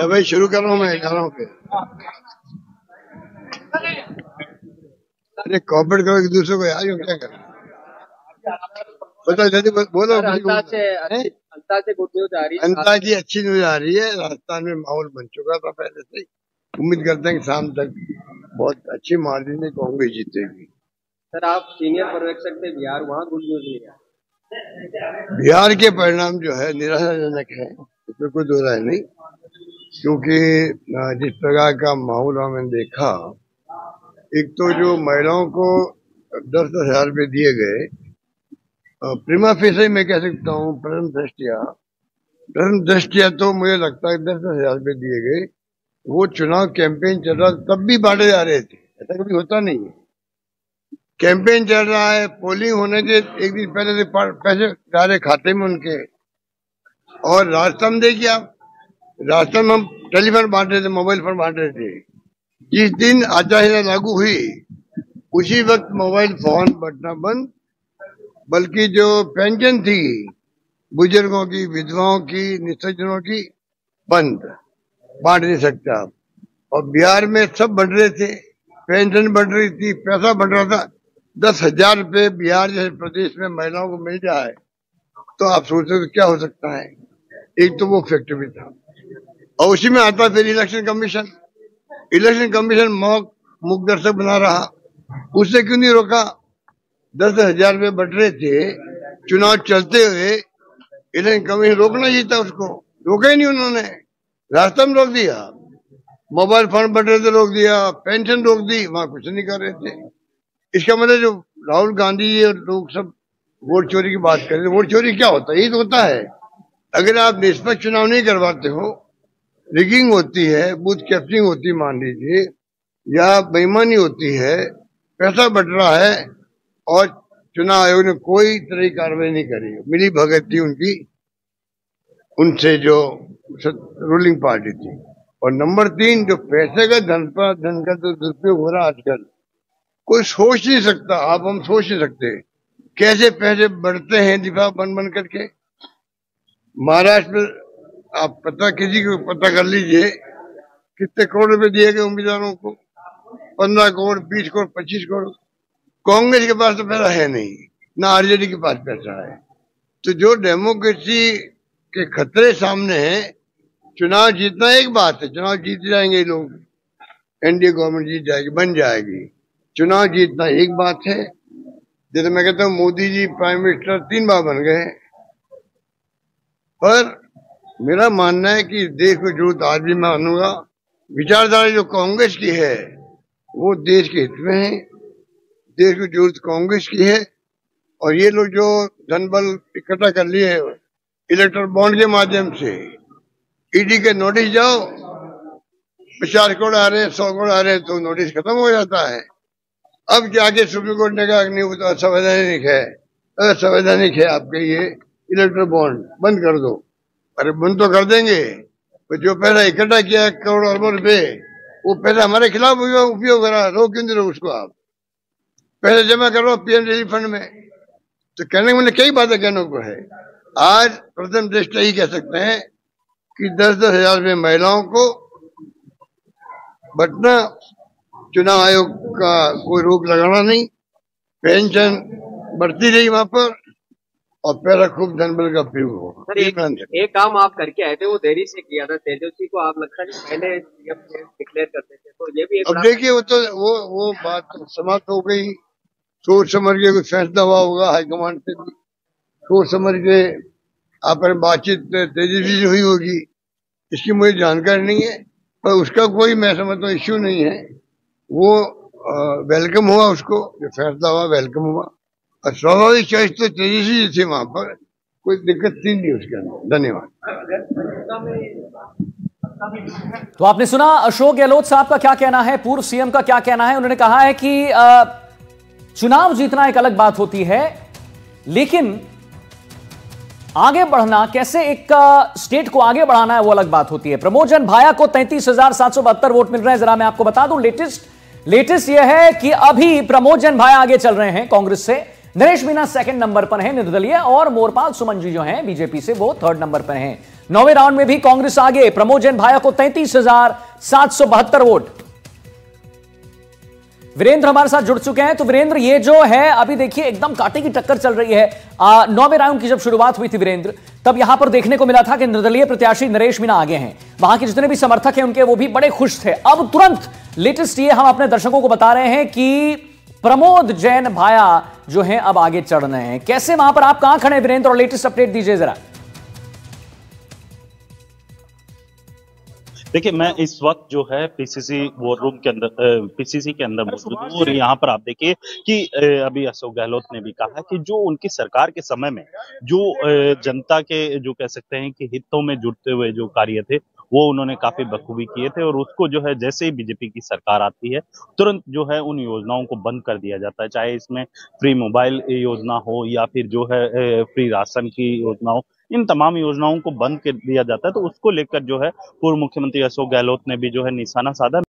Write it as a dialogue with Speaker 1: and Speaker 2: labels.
Speaker 1: भाई शुरू कर रहा हूँ मैं 11 पे। अरे कॉपरेट करो एक दूसरे को यार, क्या कर बताओ जल्दी बोलो। अंदाज की अच्छी न्यूज आ रही है। राजस्थान में माहौल बन चुका था पहले से ही। उम्मीद करते हैं कि शाम तक बहुत अच्छी मार्जिन में कांग्रेस जीतेगी।
Speaker 2: सर आप सीनियर पर्यवेक्षक थे बिहार, वहाँ गुड न्यूज नहीं है।
Speaker 1: बिहार के परिणाम जो है निराशाजनक है, इसमें कोई दो राय नहीं, क्योंकि जिस प्रकार का माहौल हमने देखा, एक तो जो महिलाओं को 10,000 रुपये दिए गए, प्रीमा फेसी मैं कह सकता हूँ प्रथम दृष्टिया तो मुझे लगता है 10,000 रुपये दिए गए। वो चुनाव कैंपेन चल रहा तब भी बांटे जा रहे थे, ऐसा कभी होता नहीं है। कैंपेन चल रहा है, पोलिंग होने के एक दिन पहले से पैसे जा रहे खाते में उनके। और राजस्थान देखिए आप, राजस्थान में हम टेलीफोन बांट रहे थे, मोबाइल फोन बांट रहे थे। जिस दिन आचार संहिता लागू हुई उसी वक्त मोबाइल फोन बटना बंद, बल्कि जो पेंशन थी बुजुर्गों की, विधवाओं की, निश्चितजनों की, बंद, बांट नहीं सकते आप। और बिहार में सब बढ़ रहे थे, पेंशन बढ़ रही थी, पैसा बढ़ रहा था। 10,000 रुपये बिहार जैसे प्रदेश में महिलाओं को मिल जाए तो आप सोचते तो क्या हो सकता है। एक तो वो फैक्टर भी था, और उसी में आता फिर इलेक्शन कमीशन मुख दर्शक बना रहा। उससे क्यों नहीं रोका? 10,000 रुपये बढ़ रहे थे, चुनाव चलते हुए इलेक्शन कमीशन रोकना चाहिए था, उसको रोका ही नहीं उन्होंने। रास्ता में रोक दिया, मोबाइल फोन बढ़ रहे थे रोक दिया, पेंशन रोक दी, वहां कुछ नहीं कर रहे थे। इसका मतलब जो राहुल गांधी और लोग सब वोट चोरी की बात कर रहे थे, वोट चोरी क्या होता है? यही तो होता है। अगर आप निष्पक्ष चुनाव नहीं करवाते हो, रिगिंग होती है, बूथ कैप्चरिंग होती है मान लीजिए, या बेईमानी होती है, पैसा बढ़ रहा है, और चुनाव आयोग ने कोई तरह की कार्रवाई नहीं करी, मिली भगत थी उनकी उनसे जो रूलिंग पार्टी थी। और नंबर 3, जो पैसे का धन का तो दुरुपयोग हो रहा आजकल, कोई सोच नहीं सकता। हम सोच नहीं सकते कैसे पैसे बढ़ते हैं दिफा बन करके। महाराष्ट्र में आप किसी को पता कर लीजिए कितने करोड़ रुपए दिए गए उम्मीदवारों को, 15 करोड़, 20 करोड़, 25 करोड़। कांग्रेस के पास तो पैसा है नहीं, ना आरजेडी के पास पैसा है। तो जो डेमोक्रेसी के खतरे सामने है, चुनाव जीतना एक बात है, चुनाव जीत जाएंगे लोग, एनडीए गवर्नमेंट जीत जाएगी, बन जाएगी। चुनाव जीतना एक बात है। जैसे मैं कहता हूँ मोदी जी प्राइम मिनिस्टर 3 बार बन गए, पर मेरा मानना है कि देश को जरूरत आज भी मानूंगा, विचारधारा जो कांग्रेस की है वो देश के हित में है। देश को जरूरत कांग्रेस की है। और ये लोग जो धन बल इकट्ठा कर लिए इलेक्ट्रल बॉन्ड के माध्यम से, ईडी के नोटिस जाओ, 50 करोड़ आ रहे, 100 करोड़ आ रहे, तो नोटिस खत्म हो जाता है। अब जाके सुप्रीम कोर्ट ने कहा नहीं, वो तो असंवैधानिक है, असंवैधानिक है आपके ये इलेक्ट्रल बॉन्ड, बंद कर दो। अरे बंद तो कर देंगे, तो जो पैसा इकट्ठा किया करोड़ अरबों रुपए, वो पैसा हमारे खिलाफ उपयोग करा, रोक क्यों नहीं रहो उसको? आप पैसे जमा करो पीएम रिलीफ फंड में। तो कहने के मैंने कई बातें कहने को है। आज प्रथम दृष्टया ही कह सकते हैं कि 10-10 हजार रुपये महिलाओं को बटना, चुनाव आयोग का कोई रोक लगाना नहीं, पेंशन बढ़ती रही वहां पर, और पैसा खूब धनबल का प्रयोग हो।
Speaker 2: एक काम आप करके आए थे, वो देरी से किया था, तेजस्वी को आप लगता है पहले डिक्लेयर करते थे, तो ये भी
Speaker 1: अब देखिए वो तो वो बात तो समाप्त हो गई। सोच समझ के कोई फैसला हुआ होगा हाईकमांड से भी, सोच समझ के आपस बातचीत तेजस्वी से हुई होगी, इसकी मुझे जानकारी नहीं है, पर उसका कोई मैं समझता हूँ इश्यू नहीं है। वो वेलकम हुआ, उसको जो फैसला हुआ वेलकम हुआ, और स्वाभाविक चॉइस तो तेजस्वी थी, वहां पर कोई दिक्कत थी नहीं उसके अंदर। धन्यवाद।
Speaker 3: तो आपने सुना अशोक गहलोत साहब का क्या कहना है, पूर्व सीएम का क्या कहना है। उन्होंने कहा है कि चुनाव जीतना एक अलग बात होती है, लेकिन आगे बढ़ना, कैसे एक स्टेट को आगे बढ़ाना है, वो अलग बात होती है। प्रमोद भाया को 33,772 वोट मिल रहे हैं। जरा मैं आपको बता दूं, लेटेस्ट यह है कि अभी प्रमोद भाया आगे चल रहे हैं कांग्रेस से नरेश मीणा सेकंड नंबर पर हैं निर्दलीय, और मोरपाल सुमन जी जो हैं बीजेपी से वो थर्ड नंबर पर हैं। 9वें राउंड में भी कांग्रेस आगे, प्रमोद जैन भाया को 33,772 वोट। वीरेंद्र हमारे साथ जुड़ चुके हैं। तो वीरेंद्र, ये जो है अभी देखिए एकदम कांटे की टक्कर चल रही है। 9वें राउंड की जब शुरुआत हुई थी वीरेंद्र, तब यहां पर देखने को मिला था कि निर्दलीय प्रत्याशी नरेश मीणा आगे हैं, वहां के जितने भी समर्थक हैं उनके वो भी बड़े खुश थे। अब तुरंत लेटेस्ट ये हम अपने दर्शकों को बता रहे हैं कि प्रमोद जैन भाया जो है अब आगे चढ़ रहे हैं। कैसे वहां पर आप कहां खड़े हैं वीरेंद्र, और लेटेस्ट अपडेट दीजिए जरा।
Speaker 4: देखिए, मैं इस वक्त जो है पीसीसी वॉर रूम के अंदर पीसीसी के अंदर मौजूद हूँ, और यहाँ पर आप देखिए कि अभी अशोक गहलोत ने भी कहा कि जो उनकी सरकार के समय में जो जनता के जो कह सकते हैं कि हितों में जुड़ते हुए जो कार्य थे वो उन्होंने काफी बखूबी किए थे, और उसको जो है जैसे ही बीजेपी की सरकार आती है तुरंत जो है उन योजनाओं को बंद कर दिया जाता है, चाहे इसमें फ्री मोबाइल योजना हो या फिर जो है फ्री राशन की योजना हो। इन तमाम योजनाओं को बंद कर दिया जाता है। तो उसको लेकर जो है पूर्व मुख्यमंत्री अशोक गहलोत ने भी जो है निशाना साधा।